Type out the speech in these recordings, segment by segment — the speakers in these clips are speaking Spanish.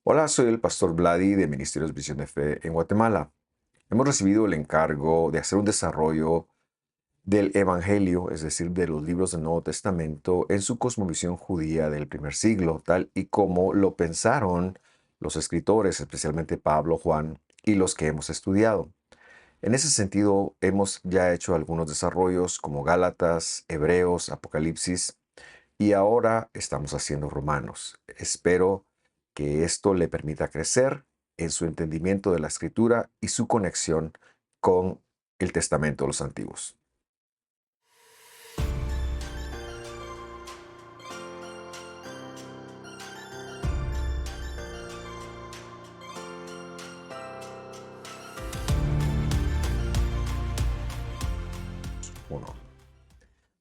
Hola, soy el pastor Vladi de Ministerios Visión de Fe en Guatemala. Hemos recibido el encargo de hacer un desarrollo del Evangelio, es decir, de los libros del Nuevo Testamento, en su cosmovisión judía del primer siglo, tal y como lo pensaron los escritores, especialmente Pablo, Juan y los que hemos estudiado. En ese sentido, hemos ya hecho algunos desarrollos como Gálatas, Hebreos, Apocalipsis, y ahora estamos haciendo Romanos. Espero que esto le permita crecer en su entendimiento de la escritura y su conexión con el Testamento de los Antiguos. Uno.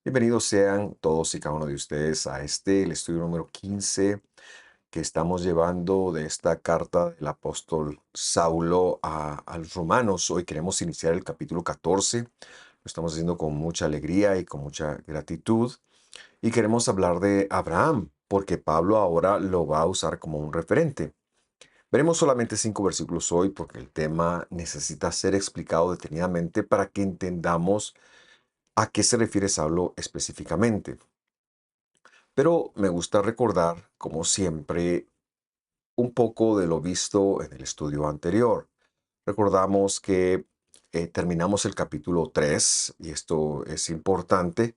Bienvenidos sean todos y cada uno de ustedes a el estudio número 15 que estamos llevando de esta carta del apóstol Saulo a los romanos. Hoy queremos iniciar el capítulo 14. Lo estamos haciendo con mucha alegría y con mucha gratitud. Y queremos hablar de Abraham, porque Pablo ahora lo va a usar como un referente. Veremos solamente 5 versículos hoy, porque el tema necesita ser explicado detenidamente para que entendamos a qué se refiere Saulo específicamente. Pero me gusta recordar, como siempre, un poco de lo visto en el estudio anterior. Recordamos que terminamos el capítulo 3 y esto es importante.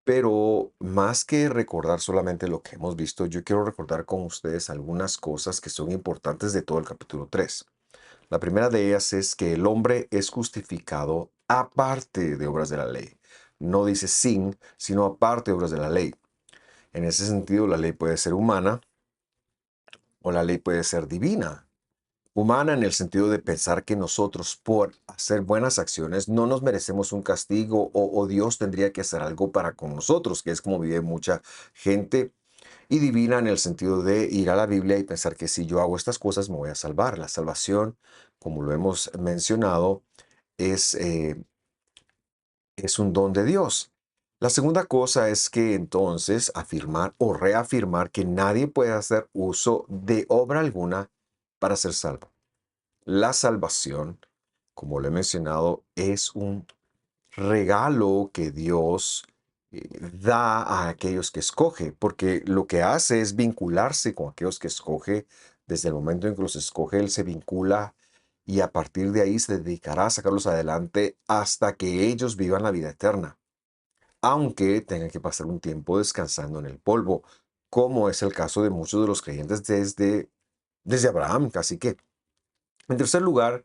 Pero más que recordar solamente lo que hemos visto, yo quiero recordar con ustedes algunas cosas que son importantes de todo el capítulo 3. La primera de ellas es que el hombre es justificado aparte de obras de la ley. No dice sin, sino aparte de obras de la ley. En ese sentido, la ley puede ser humana o la ley puede ser divina. Humana en el sentido de pensar que nosotros por hacer buenas acciones no nos merecemos un castigo o Dios tendría que hacer algo para con nosotros, que es como vive mucha gente. Y divina en el sentido de ir a la Biblia y pensar que si yo hago estas cosas me voy a salvar. La salvación, como lo hemos mencionado, es, eh, es un don de Dios. La segunda cosa es que entonces afirmar o reafirmar que nadie puede hacer uso de obra alguna para ser salvo. La salvación, como lo he mencionado, es un regalo que Dios da a aquellos que escoge, porque lo que hace es vincularse con aquellos que escoge. Desde el momento en que los escoge, Él se vincula y a partir de ahí se dedicará a sacarlos adelante hasta que ellos vivan la vida eterna, aunque tengan que pasar un tiempo descansando en el polvo, como es el caso de muchos de los creyentes desde Abraham, casi que. En tercer lugar,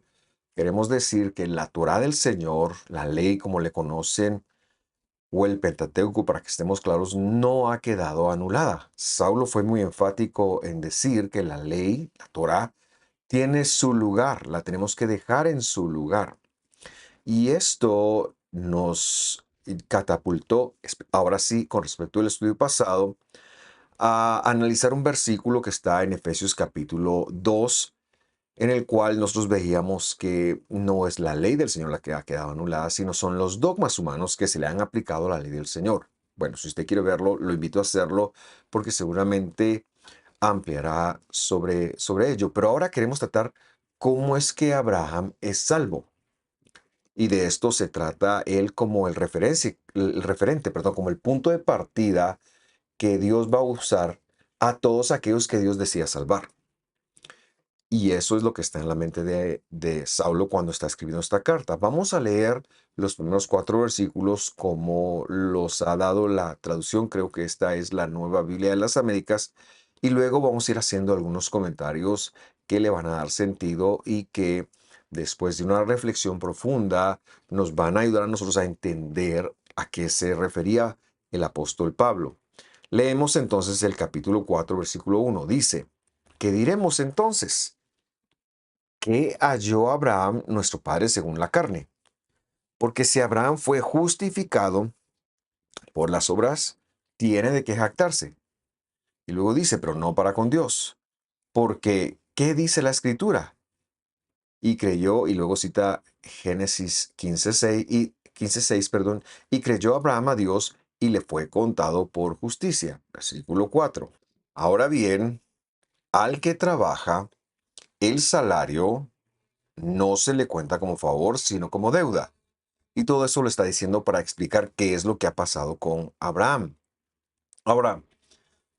queremos decir que la Torá del Señor, la ley como le conocen, o el Pentateuco, para que estemos claros, no ha quedado anulada. Saulo fue muy enfático en decir que la ley, la Torá, tiene su lugar, la tenemos que dejar en su lugar. Y esto nos catapultó, ahora sí, con respecto al estudio pasado, a analizar un versículo que está en Efesios capítulo 2, en el cual nosotros veíamos que no es la ley del Señor la que ha quedado anulada, sino son los dogmas humanos que se le han aplicado a la ley del Señor. Bueno, si usted quiere verlo, lo invito a hacerlo porque seguramente ampliará sobre ello. Pero ahora queremos tratar cómo es que Abraham es salvo. Y de esto se trata él como el referente, perdón, como el punto de partida que Dios va a usar a todos aquellos que Dios decía salvar. Y eso es lo que está en la mente de Saulo cuando está escribiendo esta carta. Vamos a leer los primeros 4 versículos como los ha dado la traducción. Creo que esta es la Nueva Biblia de las Américas. Y luego vamos a ir haciendo algunos comentarios que le van a dar sentido y que después de una reflexión profunda nos van a ayudar a nosotros a entender a qué se refería el apóstol Pablo. Leemos entonces el capítulo 4, versículo 1. Dice, ¿qué diremos entonces? ¿Qué halló Abraham, nuestro padre, según la carne? Porque si Abraham fue justificado por las obras, tiene de qué jactarse. Y luego dice, pero no para con Dios. Porque, ¿qué dice la escritura? Y creyó, y luego cita Génesis 15:6, perdón, y creyó Abraham a Dios y le fue contado por justicia. Versículo 4. Ahora bien, al que trabaja, el salario no se le cuenta como favor, sino como deuda. Y todo eso lo está diciendo para explicar qué es lo que ha pasado con Abraham. Ahora,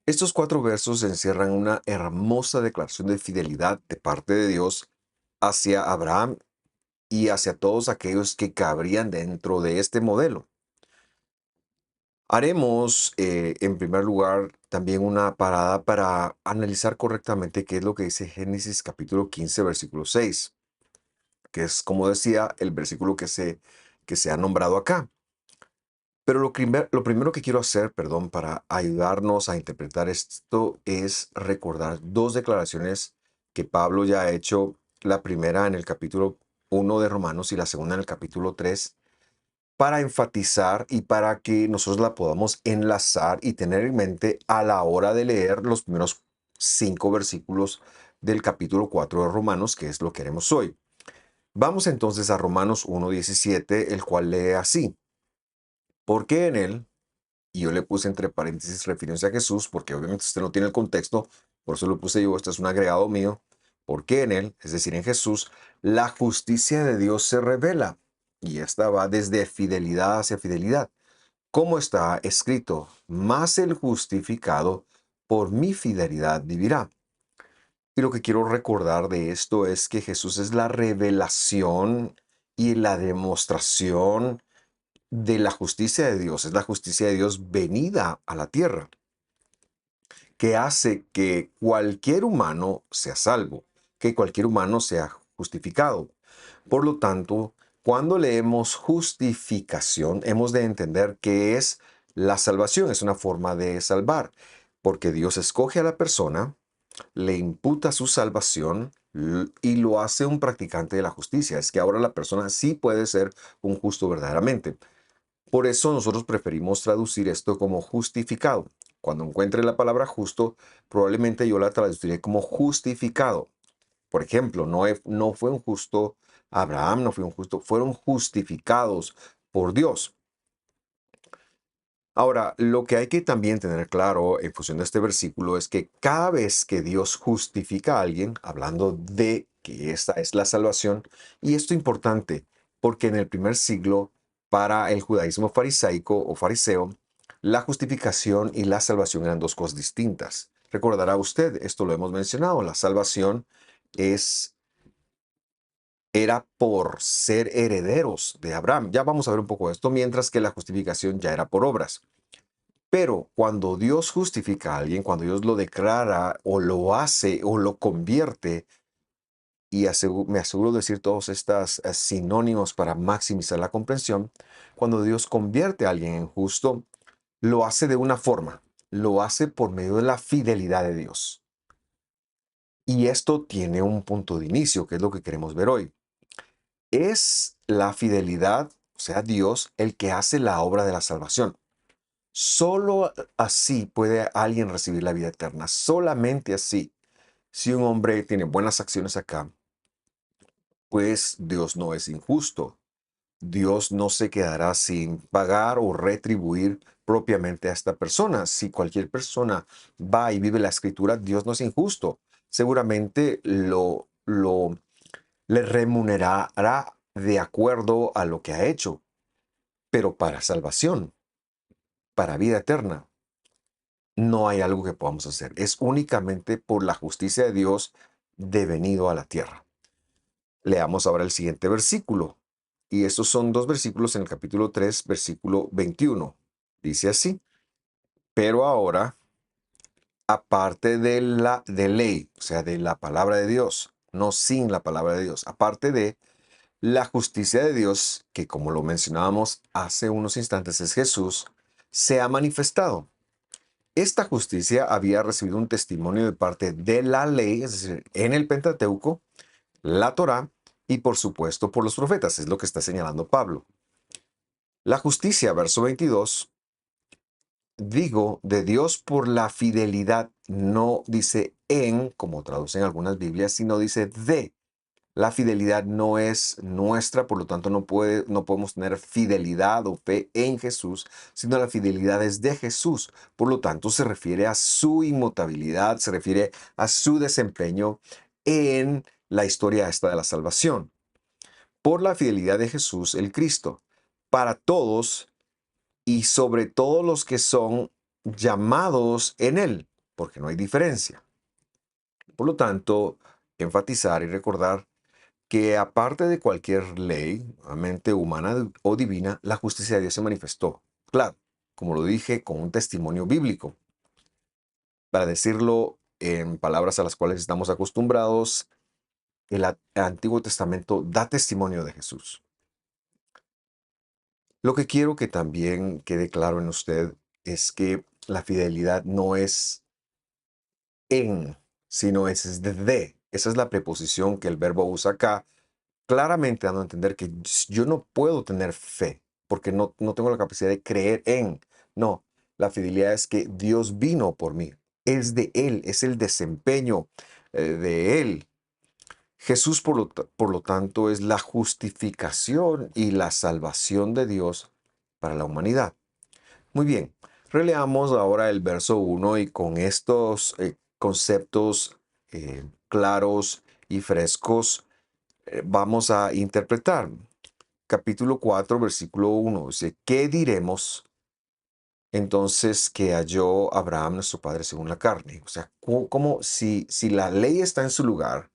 estos 4 versos encierran una hermosa declaración de fidelidad de parte de Dios hacia Abraham y hacia todos aquellos que cabrían dentro de este modelo. Haremos, en primer lugar, también una parada para analizar correctamente qué es lo que dice Génesis capítulo 15, versículo 6, que es, como decía, el versículo que se ha nombrado acá. Pero lo primero que quiero hacer, perdón, para ayudarnos a interpretar esto es recordar 2 declaraciones que Pablo ya ha hecho, la primera en el capítulo 1 de Romanos y la segunda en el capítulo 3, para enfatizar y para que nosotros la podamos enlazar y tener en mente a la hora de leer los primeros 5 versículos del capítulo 4 de Romanos, que es lo que haremos hoy. Vamos entonces a Romanos 1:17, el cual lee así: porque en él, y yo le puse entre paréntesis refiriéndose a Jesús, porque obviamente usted no tiene el contexto, por eso lo puse yo, esto es un agregado mío, porque en él, es decir, en Jesús, la justicia de Dios se revela, y esta va desde fidelidad hacia fidelidad, como está escrito: mas el justificado por mi fidelidad vivirá. Y lo que quiero recordar de esto es que Jesús es la revelación y la demostración de la justicia de Dios, es la justicia de Dios venida a la tierra, que hace que cualquier humano sea salvo, que cualquier humano sea justificado. Por lo tanto, cuando leemos justificación, hemos de entender que es la salvación, es una forma de salvar, porque Dios escoge a la persona, le imputa su salvación y lo hace un practicante de la justicia. Es que ahora la persona sí puede ser un justo verdaderamente. Por eso nosotros preferimos traducir esto como justificado. Cuando encuentre la palabra justo, probablemente yo la traduciré como justificado. Por ejemplo, no fue un justo Abraham, no fue un justo, fueron justificados por Dios. Ahora, lo que hay que también tener claro en función de este versículo es que cada vez que Dios justifica a alguien, hablando de que esta es la salvación, y esto es importante, porque en el primer siglo, para el judaísmo farisaico o fariseo, la justificación y la salvación eran 2 cosas distintas. Recordará usted, esto lo hemos mencionado, la salvación es era por ser herederos de Abraham. Ya vamos a ver un poco de esto, mientras que la justificación ya era por obras. Pero cuando Dios justifica a alguien, cuando Dios lo declara o lo hace o lo convierte, y me aseguro de decir todos estos sinónimos para maximizar la comprensión, cuando Dios convierte a alguien en justo, lo hace de una forma, lo hace por medio de la fidelidad de Dios. Y esto tiene un punto de inicio, que es lo que queremos ver hoy. Es la fidelidad, o sea, Dios, el que hace la obra de la salvación. Solo así puede alguien recibir la vida eterna. Solamente así. Si un hombre tiene buenas acciones acá, pues Dios no es injusto. Dios no se quedará sin pagar o retribuir propiamente a esta persona. Si cualquier persona va y vive la escritura, Dios no es injusto. Seguramente le remunerará de acuerdo a lo que ha hecho, pero para salvación, para vida eterna, no hay algo que podamos hacer. Es únicamente por la justicia de Dios devenido a la tierra. Leamos ahora el siguiente versículo. Y estos son 2 versículos en el capítulo 3, versículo 21. Dice así: pero ahora, aparte de ley, o sea, de la palabra de Dios, no sin la palabra de Dios, aparte de la justicia de Dios, que como lo mencionábamos hace unos instantes es Jesús, se ha manifestado. Esta justicia había recibido un testimonio de parte de la ley, es decir, en el Pentateuco, la Torá y por supuesto por los profetas, es lo que está señalando Pablo. La justicia, verso 22, digo, de Dios por la fidelidad, no dice en, como traducen algunas Biblias, sino dice de. La fidelidad no es nuestra, por lo tanto no podemos tener fidelidad o fe en Jesús, sino la fidelidad es de Jesús. Por lo tanto, se refiere a su inmutabilidad, se refiere a su desempeño en la historia esta de la salvación. Por la fidelidad de Jesús, el Cristo, para todos y sobre todo los que son llamados en Él, porque no hay diferencia. Por lo tanto, enfatizar y recordar que aparte de cualquier ley, mente humana o divina, la justicia de Dios se manifestó. Claro, como lo dije, con un testimonio bíblico. Para decirlo en palabras a las cuales estamos acostumbrados, el Antiguo Testamento da testimonio de Jesús. Lo que quiero que también quede claro en usted es que la fidelidad no es en, sino es de. Esa es la preposición que el verbo usa acá, claramente dando a entender que yo no puedo tener fe, porque no tengo la capacidad de creer en. No, la fidelidad es que Dios vino por mí. Es de Él, es el desempeño de Él. Jesús, por lo tanto, es la justificación y la salvación de Dios para la humanidad. Muy bien, releamos ahora el verso 1 y con estos conceptos claros y frescos vamos a interpretar. Capítulo 4, versículo 1 dice, ¿qué diremos entonces que halló Abraham nuestro padre según la carne? O sea, como si la ley está en su lugar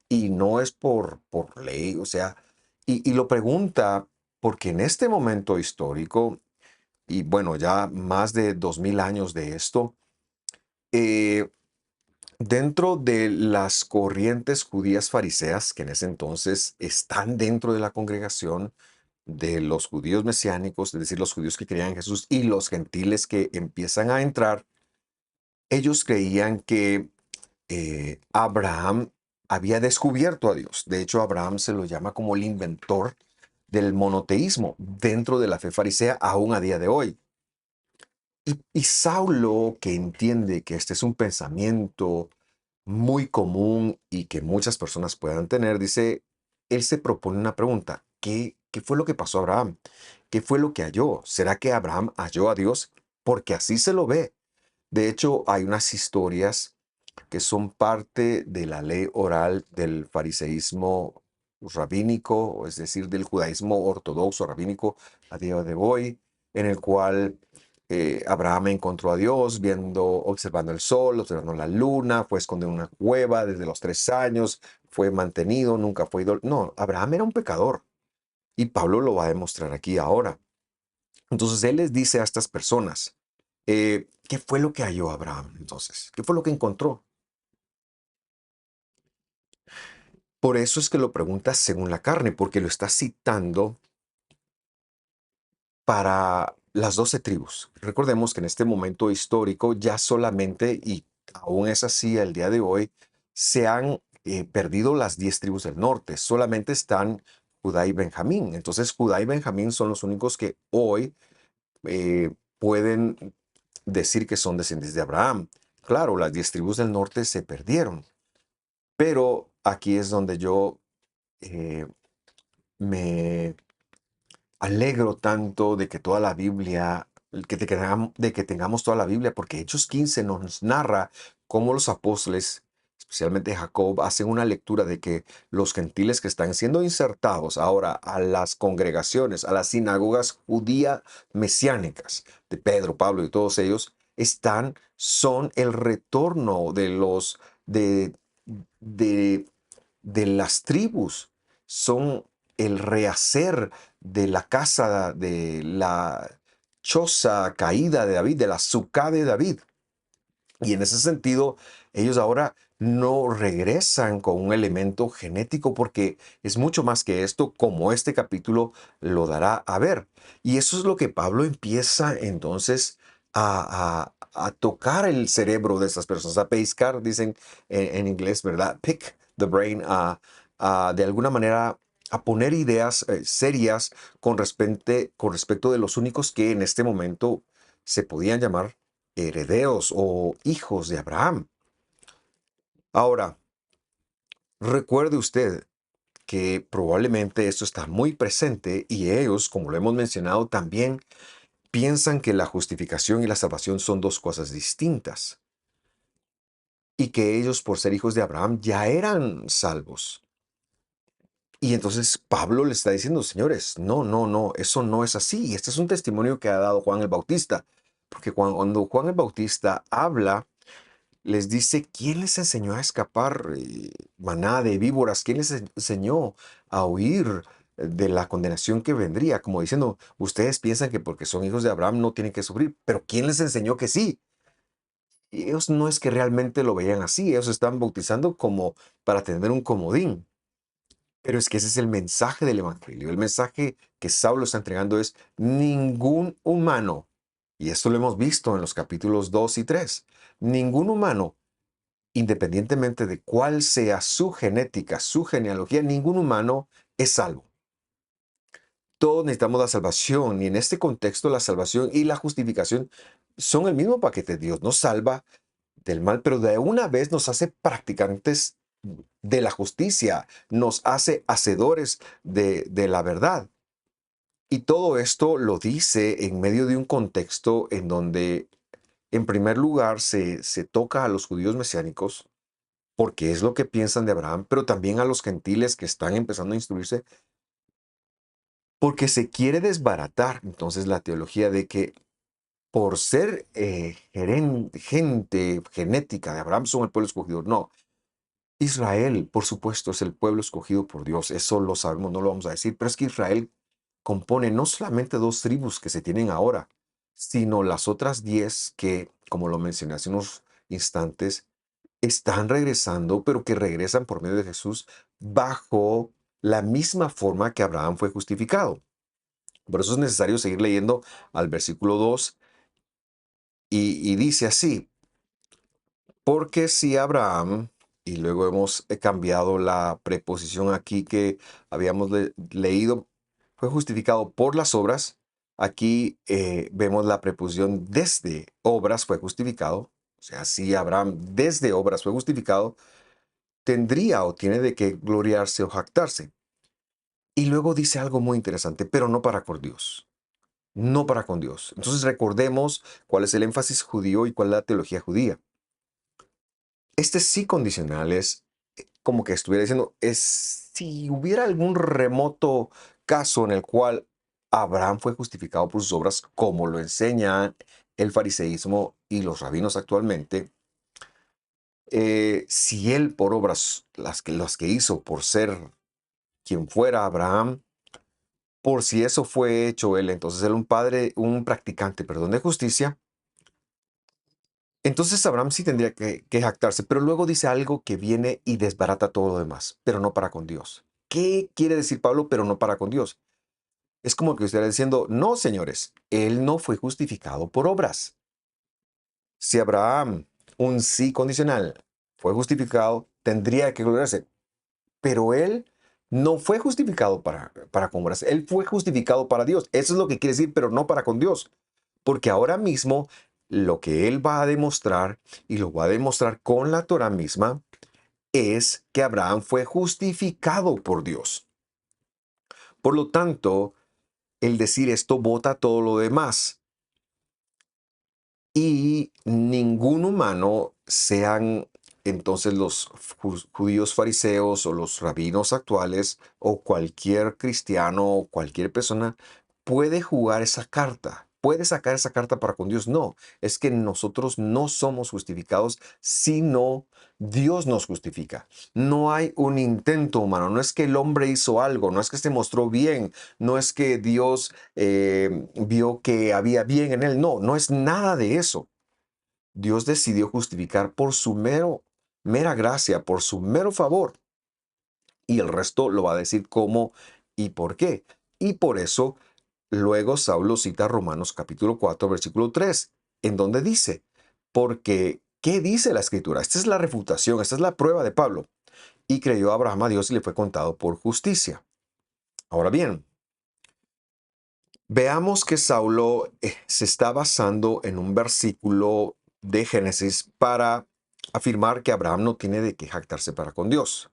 y no es por ley, o sea, y lo pregunta porque en este momento histórico, y bueno, ya más de 2000 años de esto, eh, dentro de las corrientes judías fariseas, que en ese entonces están dentro de la congregación de los judíos mesiánicos, es decir, los judíos que creían en Jesús y los gentiles que empiezan a entrar, ellos creían que Abraham había descubierto a Dios. De hecho, Abraham se lo llama como el inventor del monoteísmo dentro de la fe farisea aún a día de hoy. Y Saulo, que entiende que este es un pensamiento muy común y que muchas personas puedan tener, dice, él se propone una pregunta. ¿Qué fue lo que pasó a Abraham? ¿Qué fue lo que halló? ¿Será que Abraham halló a Dios? Porque así se lo ve. De hecho, hay unas historias que son parte de la ley oral del fariseísmo rabínico, es decir, del judaísmo ortodoxo rabínico a día de hoy, en el cual Abraham encontró a Dios observando el sol, observando la luna, fue escondido en una cueva desde los 3 años, fue mantenido, nunca fue idol. No, Abraham era un pecador y Pablo lo va a demostrar aquí ahora. Entonces él les dice a estas personas, ¿qué fue lo que halló Abraham entonces? ¿Qué fue lo que encontró? Por eso es que lo pregunta según la carne, porque lo está citando para las 12 tribus. Recordemos que en este momento histórico ya solamente, y aún es así el día de hoy, se han perdido las 10 tribus del norte. Solamente están Judá y Benjamín. Entonces Judá y Benjamín son los únicos que hoy pueden decir que son descendientes de Abraham. Claro, las 10 tribus del norte se perdieron. Pero aquí es donde yo eh, me alegro tanto de que toda la Biblia, de que tengamos toda la Biblia, porque Hechos 15 nos narra cómo los apóstoles, especialmente Jacob, hacen una lectura de que los gentiles que están siendo insertados ahora a las congregaciones, a las sinagogas judías mesiánicas de Pedro, Pablo y todos ellos, son el retorno de, de, de las tribus, son el rehacer de la casa, de la choza caída de David, de la sucá de David. Y en ese sentido, ellos ahora no regresan con un elemento genético porque es mucho más que esto, como este capítulo lo dará a ver. Y eso es lo que Pablo empieza entonces a tocar el cerebro de estas personas, a pescar, dicen en inglés, ¿verdad? Pick the brain, de alguna manera a poner ideas serias con respecto de los únicos que en este momento se podían llamar herederos o hijos de Abraham. Ahora, recuerde usted, que probablemente esto está muy presente y ellos, como lo hemos mencionado, también piensan que la justificación y la salvación son dos cosas distintas y que ellos, por ser hijos de Abraham, ya eran salvos. Y entonces Pablo le está diciendo, señores, no, no, no, eso no es así. Y este es un testimonio que ha dado Juan el Bautista, porque cuando Juan el Bautista habla, les dice, ¿quién les enseñó a escapar manada de víboras? ¿Quién les enseñó a huir de la condenación que vendría? Como diciendo, ustedes piensan que porque son hijos de Abraham no tienen que sufrir, pero ¿quién les enseñó que sí? Y ellos no es que realmente lo veían así, ellos están bautizando como para tener un comodín. Pero es que ese es el mensaje del Evangelio. El mensaje que Saulo está entregando es ningún humano, y esto lo hemos visto en los capítulos 2 y 3, ningún humano, independientemente de cuál sea su genética, su genealogía, ningún humano es salvo. Todos necesitamos la salvación y en este contexto la salvación y la justificación son el mismo paquete. Dios nos salva del mal, pero de una vez nos hace practicantes de la justicia, nos hace hacedores de la verdad. Y todo esto lo dice en medio de un contexto en donde, en primer lugar, se toca a los judíos mesiánicos, porque es lo que piensan de Abraham, pero también a los gentiles que están empezando a instruirse, porque se quiere desbaratar entonces la teología de que por ser gente genética de Abraham son el pueblo escogido. No, Israel, por supuesto, es el pueblo escogido por Dios, eso lo sabemos, no lo vamos a decir, pero es que Israel compone no solamente dos tribus que se tienen ahora, sino las otras 10 que, como lo mencioné hace unos instantes, están regresando, pero que regresan por medio de Jesús bajo la misma forma que Abraham fue justificado. Por eso es necesario seguir leyendo al versículo 2 y dice así, porque si Abraham, y luego hemos cambiado la preposición aquí que habíamos leído, fue justificado por las obras, aquí vemos la preposición desde obras fue justificado, o sea, si Abraham desde obras fue justificado, tendría o tiene de qué gloriarse o jactarse. Y luego dice algo muy interesante, pero no para con Dios, no para con Dios. Entonces recordemos cuál es el énfasis judío y cuál es la teología judía. Este sí condicional es como que estuviera diciendo, es si hubiera algún remoto caso en el cual Abraham fue justificado por sus obras, como lo enseña el fariseísmo y los rabinos actualmente, si él por obras, las que hizo por ser quien fuera Abraham, por si eso fue hecho él, entonces él un padre, un practicante, perdón, de justicia, entonces Abraham sí tendría que jactarse, pero luego dice algo que viene y desbarata todo lo demás, pero no para con Dios. ¿Qué quiere decir Pablo, pero no para con Dios? Es como que estuviera diciendo, no, señores, él no fue justificado por obras. Si Abraham, un sí condicional, fue justificado, tendría que gloriarse, pero él no fue justificado para con obras, él fue justificado para Dios. Eso es lo que quiere decir, pero no para con Dios. Porque ahora mismo lo que él va a demostrar, y lo va a demostrar con la Torah misma, es que Abraham fue justificado por Dios. Por lo tanto, el decir esto bota todo lo demás. Y ningún humano, sean entonces los judíos fariseos o los rabinos actuales o cualquier cristiano o cualquier persona, puede jugar esa carta, puede sacar esa carta para con Dios. No, es que nosotros no somos justificados, sino Dios nos justifica. No hay un intento humano, no es que el hombre hizo algo, no es que se mostró bien, no es que Dios vio que había bien en él. No, no es nada de eso. Dios decidió justificar por su mera gracia, por su mero favor. Y el resto lo va a decir cómo y por qué. Y por eso, luego Saulo cita Romanos capítulo 4, versículo 3, en donde dice, porque, ¿qué dice la Escritura? Esta es la refutación, esta es la prueba de Pablo. Y creyó Abraham a Dios y le fue contado por justicia. Ahora bien, veamos que Saulo se está basando en un versículo de Génesis para afirmar que Abraham no tiene de qué jactarse para con Dios.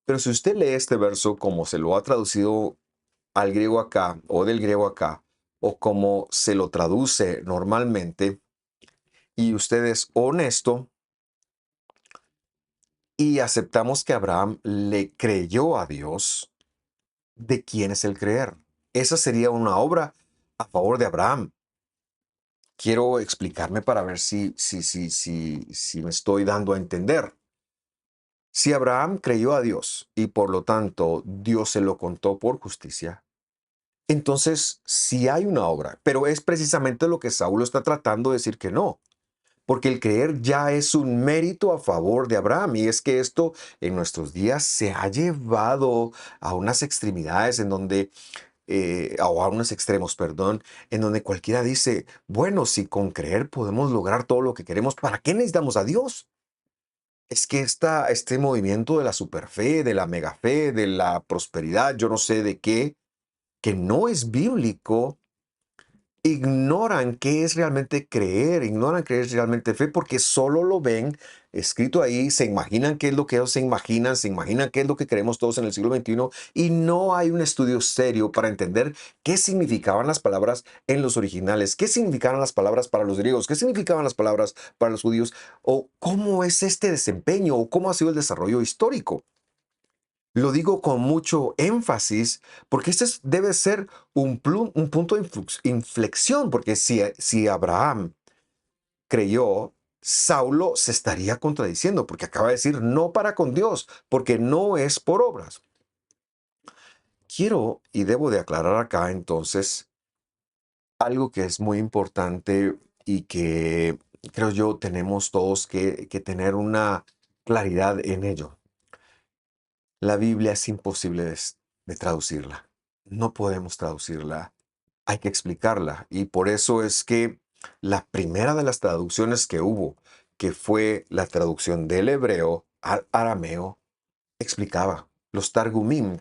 Pero si usted lee este verso como se lo ha traducido al griego acá o del griego acá, o como se lo traduce normalmente, y usted es honesto y aceptamos que Abraham le creyó a Dios, ¿de quién es el creer? Esa sería una obra a favor de Abraham. Quiero explicarme para ver si me estoy dando a entender. Si Abraham creyó a Dios y por lo tanto Dios se lo contó por justicia, entonces sí hay una obra, pero es precisamente lo que Saulo está tratando de decir que no, porque el creer ya es un mérito a favor de Abraham y es que esto en nuestros días se ha llevado a unas extremidades en donde, o a unos extremos, perdón, en donde cualquiera dice, bueno, si con creer podemos lograr todo lo que queremos, ¿para qué necesitamos a Dios? Es que este movimiento de la superfe, de la megafe, de la prosperidad, yo no sé de qué, que no es bíblico, ignoran qué es realmente creer, ignoran qué es realmente fe, porque solo lo ven escrito ahí, se imaginan qué es lo que ellos se imaginan qué es lo que creemos todos en el siglo XXI, y no hay un estudio serio para entender qué significaban las palabras en los originales, qué significaban las palabras para los griegos, qué significaban las palabras para los judíos, o cómo es este desempeño, o cómo ha sido el desarrollo histórico. Lo digo con mucho énfasis porque debe ser un punto de inflexión, porque si Abraham creyó, Saulo se estaría contradiciendo, porque acaba de decir no para con Dios, porque no es por obras. Quiero y debo de aclarar acá entonces algo que es muy importante y que creo yo tenemos todos que tener una claridad en ello. La Biblia es imposible de traducirla. No podemos traducirla. Hay que explicarla. Y por eso es que la primera de las traducciones que hubo, que fue la traducción del hebreo al arameo, explicaba. Los Targumim,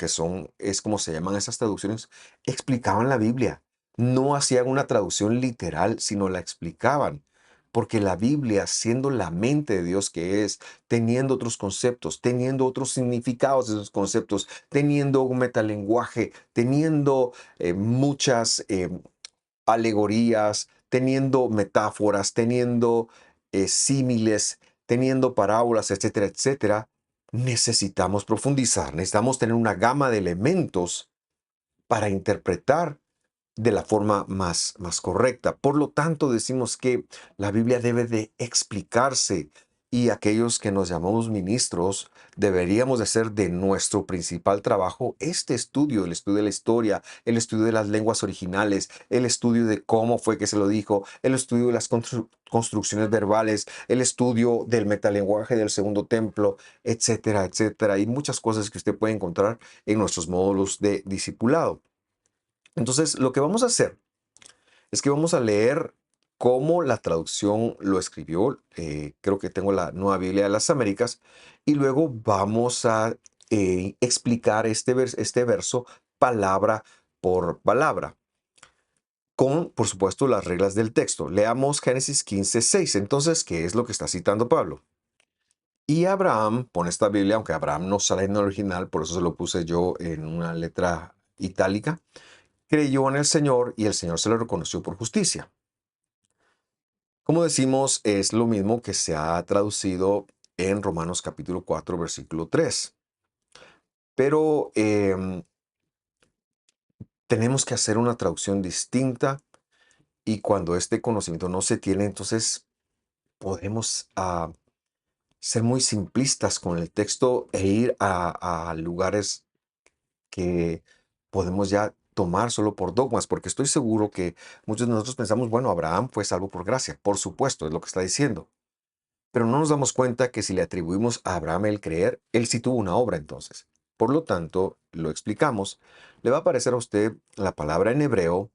es como se llaman esas traducciones, explicaban la Biblia. No hacían una traducción literal, sino la explicaban. Porque la Biblia, siendo la mente de Dios que es, teniendo otros conceptos, teniendo otros significados de esos conceptos, teniendo un metalenguaje, teniendo muchas alegorías, teniendo metáforas, teniendo símiles, teniendo parábolas, etcétera, etcétera, necesitamos profundizar, necesitamos tener una gama de elementos para interpretar de la forma más correcta. Por lo tanto, decimos que la Biblia debe de explicarse y aquellos que nos llamamos ministros deberíamos de hacer de nuestro principal trabajo este estudio, el estudio de la historia, el estudio de las lenguas originales, el estudio de cómo fue que se lo dijo, el estudio de las construcciones verbales, el estudio del metalenguaje del segundo templo, etcétera, etcétera, y muchas cosas que usted puede encontrar en nuestros módulos de discipulado. Entonces, lo que vamos a hacer es que vamos a leer cómo la traducción lo escribió. Creo que tengo la Nueva Biblia de las Américas. Y luego vamos a explicar este verso palabra por palabra, con, por supuesto, las reglas del texto. Leamos Génesis 15:6. Entonces, ¿qué es lo que está citando Pablo? Y Abraham, pone esta Biblia, aunque Abraham no sale en el original, por eso se lo puse yo en una letra itálica, creyó en el Señor y el Señor se lo reconoció por justicia. Como decimos, es lo mismo que se ha traducido en Romanos capítulo 4, versículo 3. Pero tenemos que hacer una traducción distinta y cuando este conocimiento no se tiene, entonces podemos ser muy simplistas con el texto e ir a lugares que podemos ya tomar solo por dogmas, porque estoy seguro que muchos de nosotros pensamos, bueno, Abraham fue salvo por gracia. Por supuesto, es lo que está diciendo. Pero no nos damos cuenta que si le atribuimos a Abraham el creer, él sí tuvo una obra entonces. Por lo tanto, lo explicamos, le va a aparecer a usted la palabra en hebreo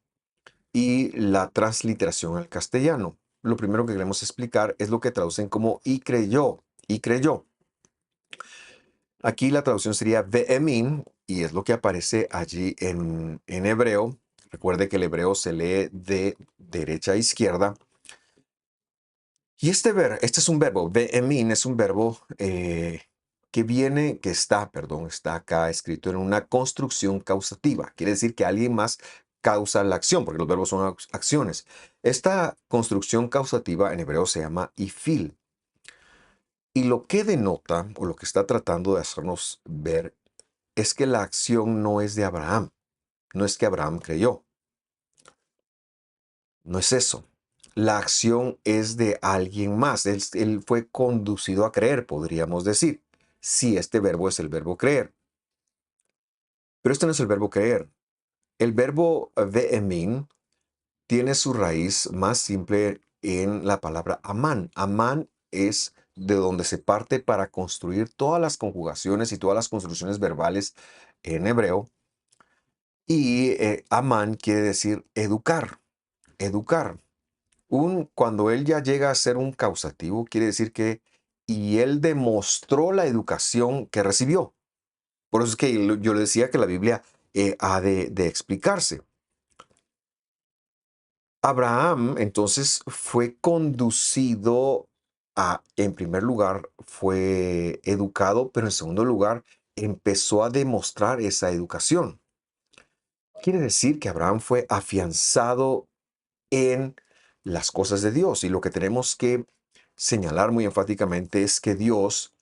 y la transliteración al castellano. Lo primero que queremos explicar es lo que traducen como y creyó, y creyó. Aquí la traducción sería ve'emin, y es lo que aparece allí en hebreo. Recuerde que el hebreo se lee de derecha a izquierda. Y este es un verbo, ve'emin es un verbo está acá escrito en una construcción causativa. Quiere decir que alguien más causa la acción, porque los verbos son acciones. Esta construcción causativa en hebreo se llama ifil. Y lo que denota, o lo que está tratando de hacernos ver, es que la acción no es de Abraham. No es que Abraham creyó. No es eso. La acción es de alguien más. Él fue conducido a creer, podríamos decir, si este verbo es el verbo creer. Pero este no es el verbo creer. El verbo ve'emin tiene su raíz más simple en la palabra amán. Amán es de donde se parte para construir todas las conjugaciones y todas las construcciones verbales en hebreo. Y amán quiere decir educar, educar. Cuando él ya llega a ser un causativo, quiere decir que y él demostró la educación que recibió. Por eso es que yo le decía que la Biblia ha de explicarse. Abraham entonces fue conducido en primer lugar, fue educado, pero en segundo lugar, empezó a demostrar esa educación. Quiere decir que Abraham fue afianzado en las cosas de Dios. Y lo que tenemos que señalar muy enfáticamente es que Dios,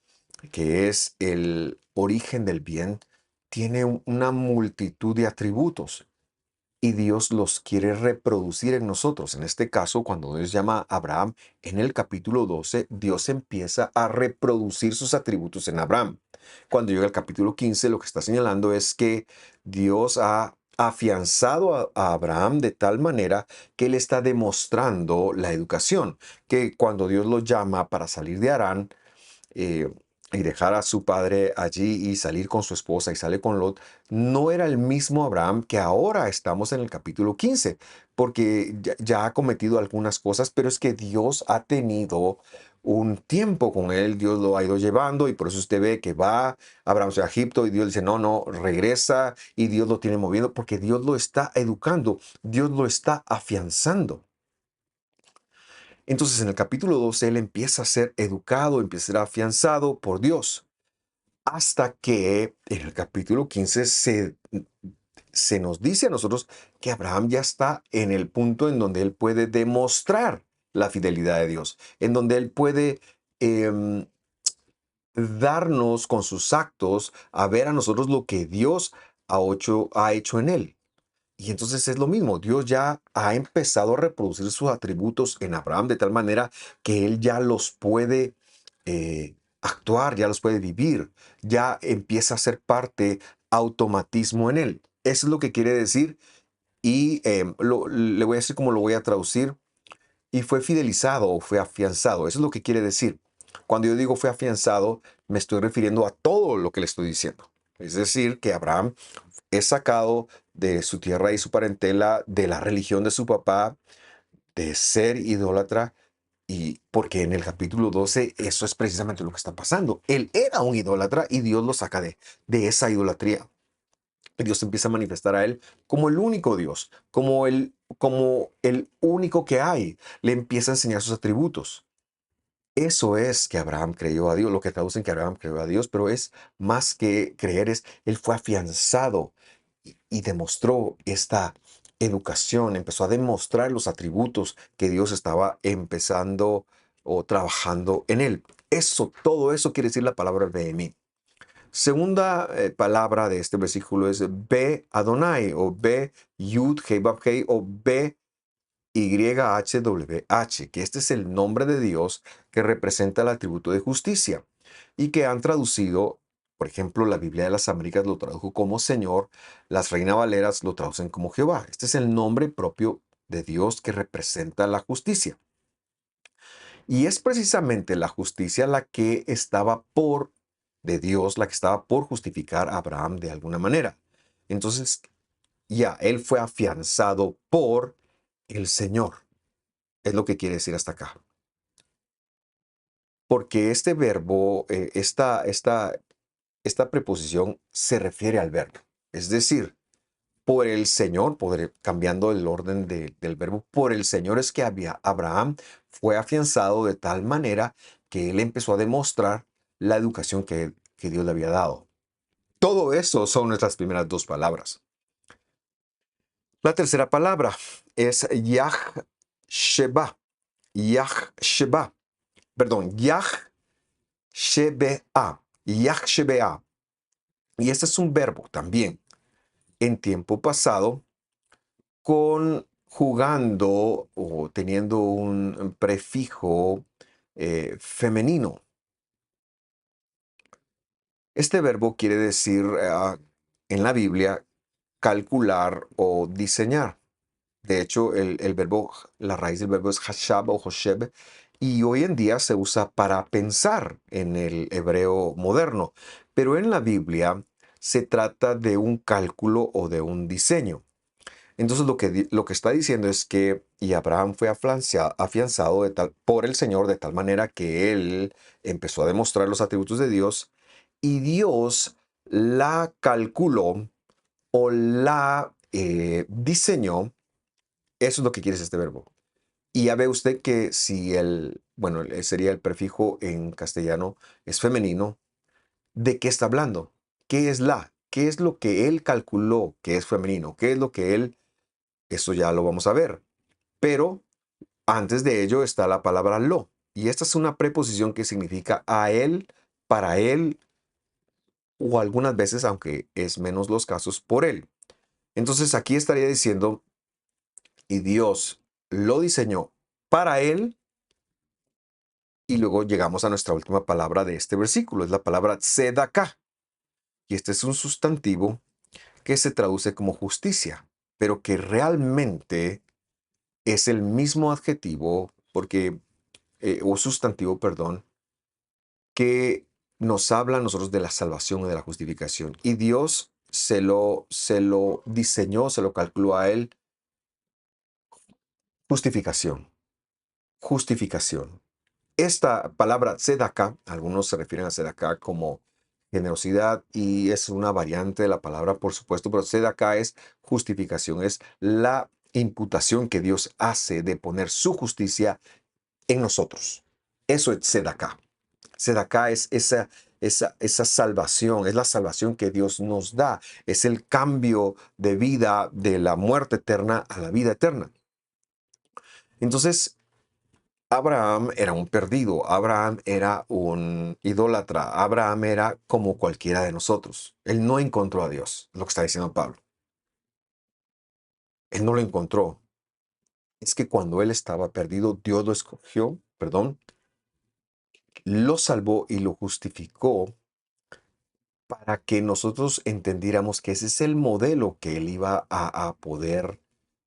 que es el origen del bien, tiene una multitud de atributos y Dios los quiere reproducir en nosotros. En este caso, cuando Dios llama a Abraham, en el capítulo 12, Dios empieza a reproducir sus atributos en Abraham. Cuando llega al capítulo 15, lo que está señalando es que Dios ha afianzado a Abraham de tal manera que él está demostrando la educación, que cuando Dios lo llama para salir de Harán, eh, y dejar a su padre allí y salir con su esposa y sale con Lot, no era el mismo Abraham que ahora estamos en el capítulo 15, porque ya ha cometido algunas cosas, pero es que Dios ha tenido un tiempo con él, Dios lo ha ido llevando y por eso usted ve que va Abraham a Egipto y Dios dice, no, no, regresa y Dios lo tiene moviendo porque Dios lo está educando, Dios lo está afianzando. Entonces en el capítulo 12 él empieza a ser educado, empieza a ser afianzado por Dios, hasta que en el capítulo 15 se nos dice a nosotros que Abraham ya está en el punto en donde él puede demostrar la fidelidad de Dios, en donde él puede em, darnos con sus actos a ver a nosotros lo que Dios ha hecho en él. Y entonces es lo mismo, Dios ya ha empezado a reproducir sus atributos en Abraham de tal manera que él ya los puede actuar, ya los puede vivir, ya empieza a ser parte automatismo en él. Eso es lo que quiere decir y le voy a decir cómo lo voy a traducir. Y fue fidelizado o fue afianzado. Eso es lo que quiere decir. Cuando yo digo fue afianzado, me estoy refiriendo a todo lo que le estoy diciendo. Es decir, que Abraham es sacado de su tierra y su parentela, de la religión de su papá, de ser idólatra, y porque en el capítulo 12 eso es precisamente lo que está pasando. Él era un idólatra y Dios lo saca de esa idolatría. Y Dios empieza a manifestar a él como el único Dios, como el único que hay. Le empieza a enseñar sus atributos. Eso es que Abraham creyó a Dios, lo que traducen que Abraham creyó a Dios, pero es más que creer, él fue afianzado y demostró esta educación, empezó a demostrar los atributos que Dios estaba empezando o trabajando en él. Todo eso quiere decir la palabra Behemí. Segunda palabra de este versículo es Be Adonai o Be Yud Hei Vav Hei o Be YHWH, que este es el nombre de Dios que representa el atributo de justicia y que han traducido, por ejemplo, la Biblia de las Américas lo tradujo como Señor, las Reina Valeras lo traducen como Jehová. Este es el nombre propio de Dios que representa la justicia. Y es precisamente la justicia la que estaba de Dios, la que estaba por justificar a Abraham de alguna manera. Entonces, ya, él fue afianzado por el Señor. Es lo que quiere decir hasta acá. Porque este verbo, esta preposición se refiere al verbo. Es decir, por el Señor, cambiando el orden del verbo, por el Señor es que Abraham fue afianzado de tal manera que él empezó a demostrar la educación que Dios le había dado. Todo eso son nuestras primeras dos palabras. La tercera palabra es Yah-Sheba. Yah-Sheba. Perdón, Yah-Shebea. Yah-Shebea. Y este es un verbo también en tiempo pasado conjugando o teniendo un prefijo femenino. Este verbo quiere decir en la Biblia calcular o diseñar. De hecho, el verbo, la raíz del verbo es hashab o hosheb, y hoy en día se usa para pensar en el hebreo moderno. Pero en la Biblia se trata de un cálculo o de un diseño. Entonces lo que está diciendo es que y Abraham fue afianzado por el Señor de tal manera que él empezó a demostrar los atributos de Dios y Dios la calculó o la diseñó. Eso es lo que quiere decir este verbo. Y ya ve usted que si bueno, sería el prefijo en castellano, es femenino, ¿de qué está hablando? ¿Qué es la? ¿Qué es lo que él calculó que es femenino? ¿Qué es lo que él... Eso ya lo vamos a ver. Pero antes de ello está la palabra lo. Y esta es una preposición que significa a él, para él, o algunas veces, aunque es menos los casos, por él. Entonces aquí estaría diciendo, y Dios lo diseñó para él, y luego llegamos a nuestra última palabra de este versículo, es la palabra tzedakah. Y este es un sustantivo que se traduce como justicia, pero que realmente es el mismo adjetivo, o sustantivo, perdón, que nos habla a nosotros de la salvación y de la justificación. Y Dios se lo diseñó, se lo calculó a él. Justificación. Justificación. Esta palabra tzedakah, algunos se refieren a tzedakah como generosidad y es una variante de la palabra, por supuesto, pero tzedakah es justificación, es la imputación que Dios hace de poner su justicia en nosotros. Eso es tzedakah. Tzedakah es esa salvación, es la salvación que Dios nos da, es el cambio de vida de la muerte eterna a la vida eterna. Entonces, Abraham era un perdido, Abraham era un idólatra, Abraham era como cualquiera de nosotros. Él no encontró a Dios, lo que está diciendo Pablo. Él no lo encontró. Es que cuando él estaba perdido, Dios lo escogió, perdón, lo salvó y lo justificó para que nosotros entendiéramos que ese es el modelo que él iba a poder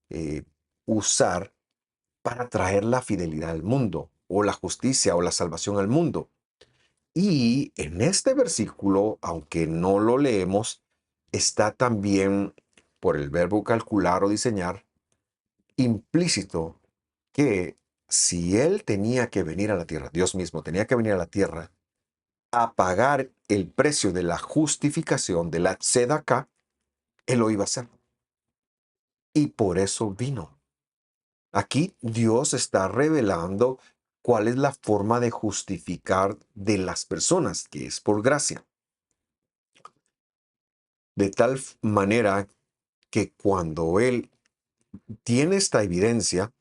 eh, usar para traer la fidelidad al mundo, o la justicia o la salvación al mundo. Y en este versículo, aunque no lo leemos, está también, por el verbo calcular o diseñar, implícito que si él tenía que venir a la tierra, Dios mismo tenía que venir a la tierra, a pagar el precio de la justificación de la tzedakah, él lo iba a hacer. Y por eso vino. Aquí Dios está revelando cuál es la forma de justificar de las personas, que es por gracia. De tal manera que cuando Él tiene esta evidencia,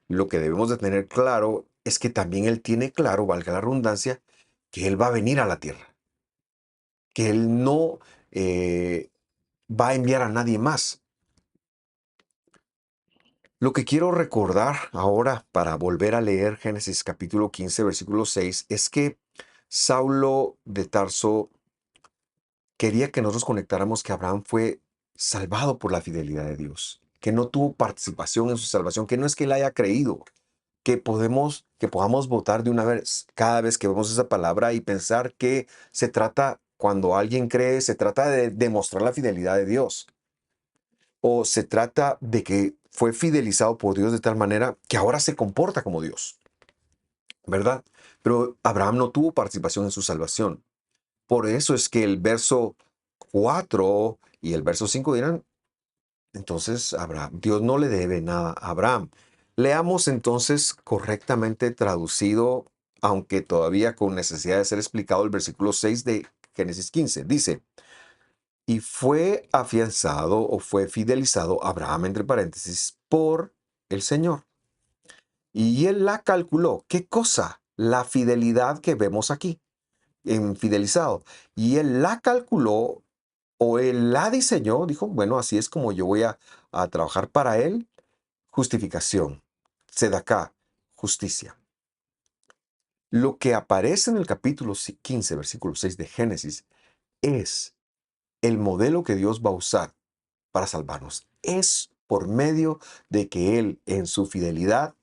lo que debemos de tener claro es que también Él tiene claro, valga la redundancia, que Él va a venir a la tierra, que Él no va a enviar a nadie más. Lo que quiero recordar ahora para volver a leer Génesis capítulo 15, versículo 6, es que Saulo de Tarso quería que nosotros conectáramos que Abraham fue salvado por la fidelidad de Dios, que no tuvo participación en su salvación, que no es que él haya creído, que podamos votar de una vez cada vez que vemos esa palabra y pensar que se trata, cuando alguien cree, se trata de demostrar la fidelidad de Dios, o se trata de que fue fidelizado por Dios de tal manera que ahora se comporta como Dios, ¿verdad? Pero Abraham no tuvo participación en su salvación. Por eso es que el verso 4 y el verso 5 dirán, entonces Abraham, Dios no le debe nada a Abraham. Leamos entonces correctamente traducido aunque todavía con necesidad de ser explicado el versículo 6 de Génesis 15. Dice, y fue afianzado o fue fidelizado Abraham, entre paréntesis, por el Señor. Y él la calculó. ¿Qué cosa? La fidelidad que vemos aquí, en fidelizado. Y él la calculó o él la diseñó, dijo, bueno, así es como yo voy a trabajar para él. Justificación. Sedacá, justicia. Lo que aparece en el capítulo 15, versículo 6 de Génesis, es el modelo que Dios va a usar para salvarnos. Es por medio de que Él, en su fidelidad,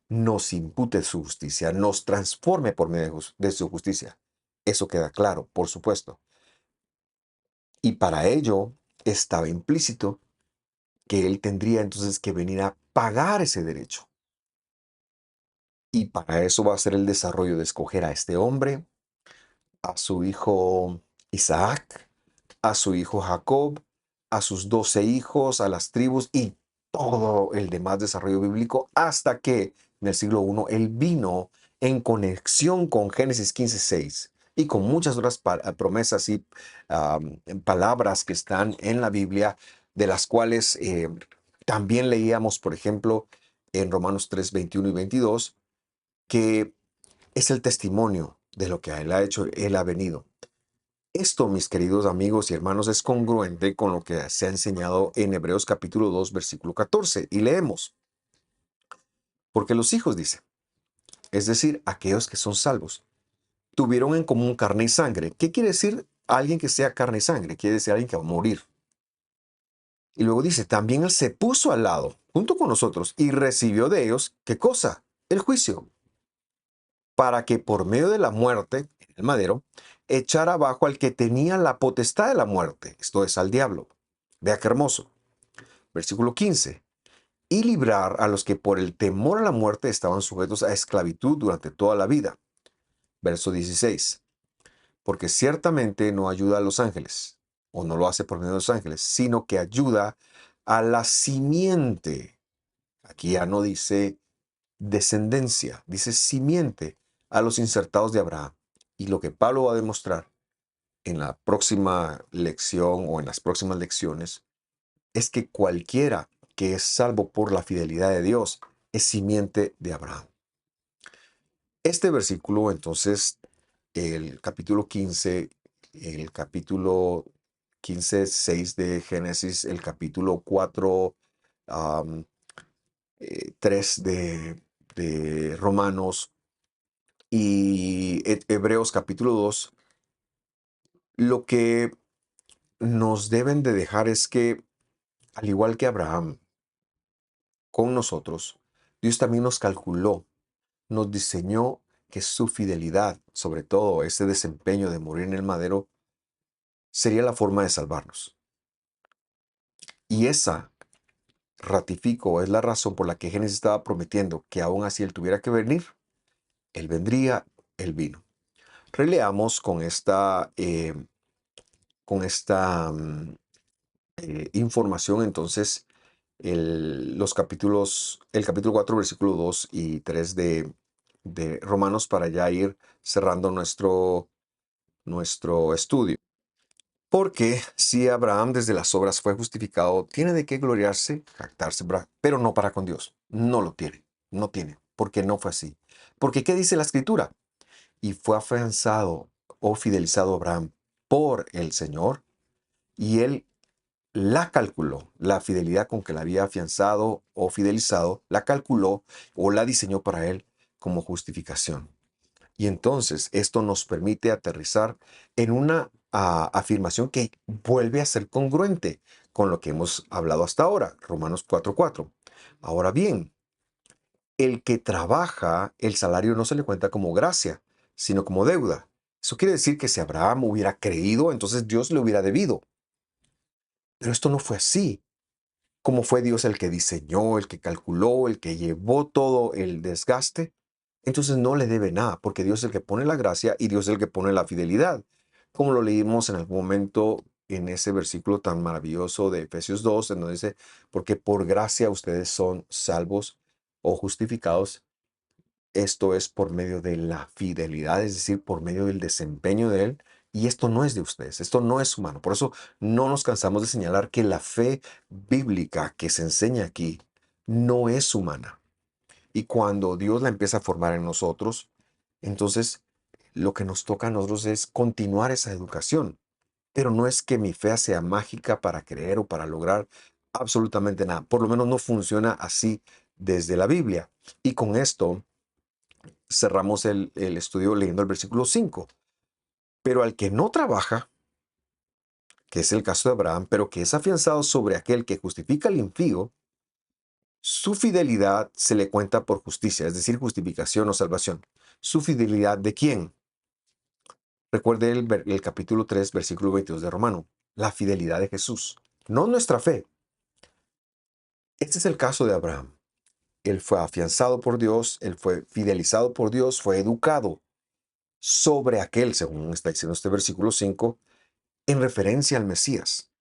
nos impute su justicia, nos transforme por medio de su justicia. Eso queda claro, por supuesto. Y para ello estaba implícito que Él tendría entonces que venir a pagar ese derecho. Y para eso va a ser el desarrollo de escoger a este hombre, a su hijo Isaac, a su hijo Jacob, a sus 12 hijos, a las tribus y todo el demás desarrollo bíblico hasta que en el siglo I él vino en conexión con Génesis 15:6 y con muchas otras promesas y palabras que están en la Biblia, de las cuales también leíamos, por ejemplo, en Romanos 3, 21 y 22, que es el testimonio de lo que Él ha hecho, Él ha venido. Esto, mis queridos amigos y hermanos, es congruente con lo que se ha enseñado en Hebreos capítulo 2, versículo 14. Y leemos, porque los hijos, dice, es decir, aquellos que son salvos, tuvieron en común carne y sangre. ¿Qué quiere decir alguien que sea carne y sangre? Quiere decir alguien que va a morir. Y luego dice, también Él se puso al lado, junto con nosotros, y recibió de ellos, ¿qué cosa? El juicio, para que por medio de la muerte, en el madero, echara abajo al que tenía la potestad de la muerte, esto es, al diablo. Vea qué hermoso. Versículo 15. Y librar a los que por el temor a la muerte estaban sujetos a esclavitud durante toda la vida. Verso 16. Porque ciertamente no ayuda a los ángeles, o no lo hace por medio de los ángeles, sino que ayuda a la simiente. Aquí ya no dice descendencia, dice simiente, a los insertados de Abraham. Y lo que Pablo va a demostrar en la próxima lección o en las próximas lecciones es que cualquiera que es salvo por la fidelidad de Dios es simiente de Abraham. Este versículo, entonces, el capítulo 15, el capítulo 15, 6 de Génesis, el capítulo 4, 3 de Romanos y Hebreos capítulo 2, lo que nos deben de dejar es que, al igual que Abraham, con nosotros, Dios también nos calculó, nos diseñó que su fidelidad, sobre todo ese desempeño de morir en el madero, sería la forma de salvarnos. Y esa, ratifico, es la razón por la que Génesis estaba prometiendo que aún así Él tuviera que venir, Él vendría, Él vino. Releamos con esta información entonces el capítulo 4, versículo 2 y 3 de Romanos para ya ir cerrando nuestro estudio. Porque si Abraham desde las obras fue justificado, tiene de qué gloriarse, jactarse, pero no para con Dios. No lo tiene, no tiene, porque no fue así. Porque ¿qué dice la Escritura? Y fue afianzado o fidelizado Abraham por el Señor, y él la calculó, la fidelidad con que la había afianzado o fidelizado, la calculó o la diseñó para él como justificación. Y entonces esto nos permite aterrizar en una afirmación que vuelve a ser congruente con lo que hemos hablado hasta ahora, Romanos 4:4. Ahora bien, el que trabaja, el salario no se le cuenta como gracia, sino como deuda. Eso quiere decir que si Abraham hubiera creído, entonces Dios le hubiera debido. Pero esto no fue así. Como fue Dios el que diseñó, el que calculó, el que llevó todo el desgaste, entonces no le debe nada, porque Dios es el que pone la gracia y Dios es el que pone la fidelidad. Como lo leímos en algún momento en ese versículo tan maravilloso de Efesios 2, en donde dice, porque por gracia ustedes son salvos o justificados Esto es por medio de la fidelidad, es decir, por medio del desempeño de Él. Y esto no es de ustedes, esto no es humano. Por eso no nos cansamos de señalar que la fe bíblica que se enseña aquí no es humana. Y cuando Dios la empieza a formar en nosotros, entonces lo que nos toca a nosotros es continuar esa educación. Pero no es que mi fe sea mágica para creer o para lograr absolutamente nada. Por lo menos no funciona así desde la Biblia. Y con esto cerramos el estudio leyendo el versículo 5. Pero al que no trabaja, que es el caso de Abraham, pero que es afianzado sobre aquel que justifica al impío, su fidelidad se le cuenta por justicia, es decir, justificación o salvación. ¿Su fidelidad de quién? Recuerde el capítulo 3, versículo 22 de Romano. La fidelidad de Jesús, no nuestra fe. Este es el caso de Abraham. Él fue afianzado por Dios, él fue fidelizado por Dios, fue educado sobre aquel, según está diciendo este versículo 5, en referencia al Mesías.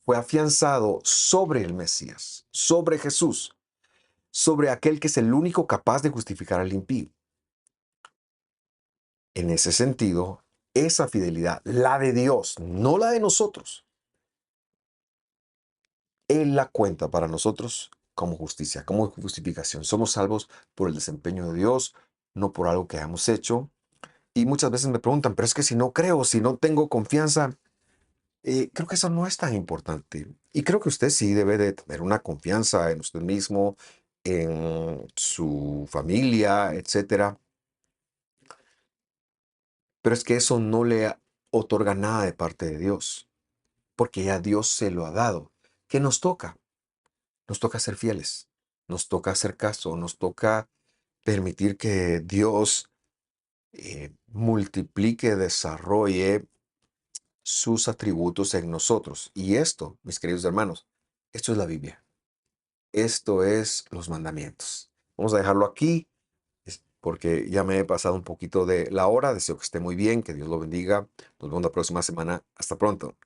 Fue afianzado sobre el Mesías, sobre Jesús, sobre aquel que es el único capaz de justificar al impío. En ese sentido, esa fidelidad, la de Dios, no la de nosotros, Él la cuenta para nosotros como justicia, como justificación. Somos salvos por el desempeño de Dios, no por algo que hayamos hecho. Y muchas veces me preguntan, pero es que si no creo, si no tengo confianza, creo que eso no es tan importante. Y creo que usted sí debe de tener una confianza en usted mismo, en su familia, etcétera. Pero es que eso no le otorga nada de parte de Dios, porque ya Dios se lo ha dado. ¿Qué nos toca? Nos toca ser fieles, nos toca hacer caso, nos toca permitir que Dios multiplique, desarrolle sus atributos en nosotros. Y esto, mis queridos hermanos, esto es la Biblia. Esto es los mandamientos. Vamos a dejarlo aquí porque ya me he pasado un poquito de la hora. Deseo que esté muy bien, que Dios lo bendiga. Nos vemos la próxima semana. Hasta pronto.